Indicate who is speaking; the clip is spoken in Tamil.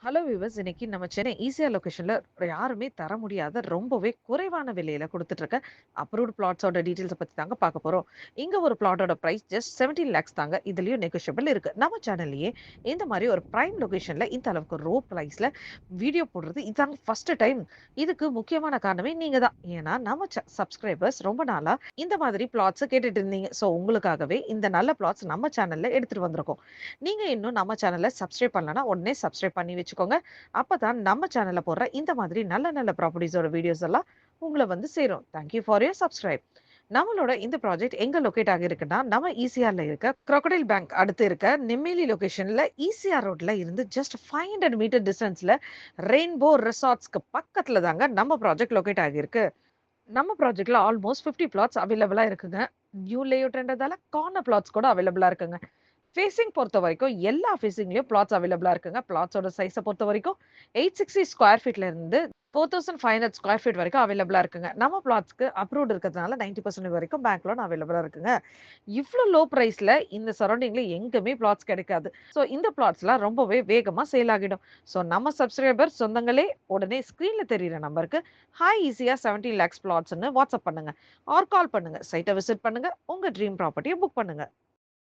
Speaker 1: ஹலோ வியூவர்ஸ், இன்னைக்கு நம்ம சென்னை ஈசிஆர் லொகேஷன்ல யாருமே தர முடியாத ரொம்பவே குறைவான விலையில குடுத்துட்டு இருக்க அப்ரூவ்ட் பிளாட்ஸோட டீடைல்ஸ பத்தி தாங்க பார்க்க போறோம். இங்க ஒரு பிளாட்டோட பிரைஸ் ஜஸ்ட் 17 லேக்ஸ் தாங்க. இதுலயும் நெகோஷியபிள் இருக்கு. நம்ம சேனல்லயே இந்த மாதிரி ஒரு பிரைம் லொகேஷன்ல இந்த அளவுக்கு ரோ பிரைஸ்ல வீடியோ போடுறது இதாங்க ஃபர்ஸ்ட் டைம். இதுக்கு முக்கியமான காரணமே நீங்க தான். ஏன்னா நம்ம சப்ஸ்கிரைபர்ஸ் ரொம்ப நாளா இந்த மாதிரி பிளாட்ஸ் கேட்டுட்டு இருந்தீங்க. ஸோ உங்களுக்காகவே இந்த நல்ல பிளாட்ஸ் நம்ம சேனல்ல எடுத்துட்டு வந்திருக்கோம். நீங்க இன்னும் நம்ம சேனல சப்ஸ்கிரைப் பண்ணலனா உடனே சப்ஸ்கிரைப் பண்ணி வச்சுக்கோங்க. அப்பதான் நம்ம சேனல்ல போடுற இந்த மாதிரி நல்ல நல்ல ப்ராப்பர்ட்டீஸோட வீடியோஸ் எல்லாம் உங்கள வந்து சேரும். Thank you for your subscribe. நம்மளோட இந்த ப்ராஜெக்ட் எங்க லொகேட் ஆகியிருக்குன்னா, நம்ம ஈசிஆர்ல இருக்க crocodile பேங்க் அடுத்து இருக்க நெம்மேலி லொகேஷன்ல ஈசிஆர் ரோட்ல இருந்து ஜஸ்ட் 500 மீட்டர் டிஸ்டன்ஸ்ல ரெயின்போ ரிசார்ட்ஸ்க்கு பக்கத்துல தாங்க நம்ம ப்ராஜெக்ட் லொகேட் ஆகியிருக்கு. நம்ம ப்ராஜெக்ட்ல ஆல்மோஸ்ட் 50 பிளாட்ஸ் அவைலபிளா இருக்குங்க. நியூ லேஅவுட்ன்றதால கார்னர் பிளாட்ஸ் கூட அவைலபிளா இருக்குங்க. ஃபேசிங் பொறுத்தவரைக்கும் எல்லா ஃபேசிங்லயும் பிளாட்ஸ் அவைலபிளா இருக்குங்க. பிளாட்ஸோட சைஸ பொறுத்தவரைக்கும் 860 ஸ்கொயர் ஃபீட்ல இருந்து 4500 ஸ்கொயர் ஃபீட் வரைக்கும் அவைலபிளா இருக்குங்க. நம்ம பிளாட்ஸ்க்கு அப்ரூவ்ட் இருக்கிறதுனால 90% வரைக்கும் பேங்க் லோன் அவைலபிளா இருக்குங்க. இவ்ளோ லோ பிரைஸ்ல இந்த சரவுண்டிங்ல எங்குமே பிளாட்ஸ் கிடைக்காது. ஸோ இந்த பிளாட்ஸ்லாம் ரொம்பவே வேகமா சேல் ஆகிடும். ஸோ நம்ம சப்ஸ்கிரைபர் சொந்தங்களே உடனே ஸ்க்ரீன்ல தெரியிற நம்பருக்கு ஹாய் ஈஸியா 17 லேக்ஸ் பிளாட்ஸ்ன்னு வாட்ஸ்அப் பண்ணுங்க. ஆர் கால் பண்ணுங்க. சைட்ட விசிட் பண்ணுங்க. உங்க ட்ரீம் ப்ராப்பர்ட்டிய புக் பண்ணுங்க.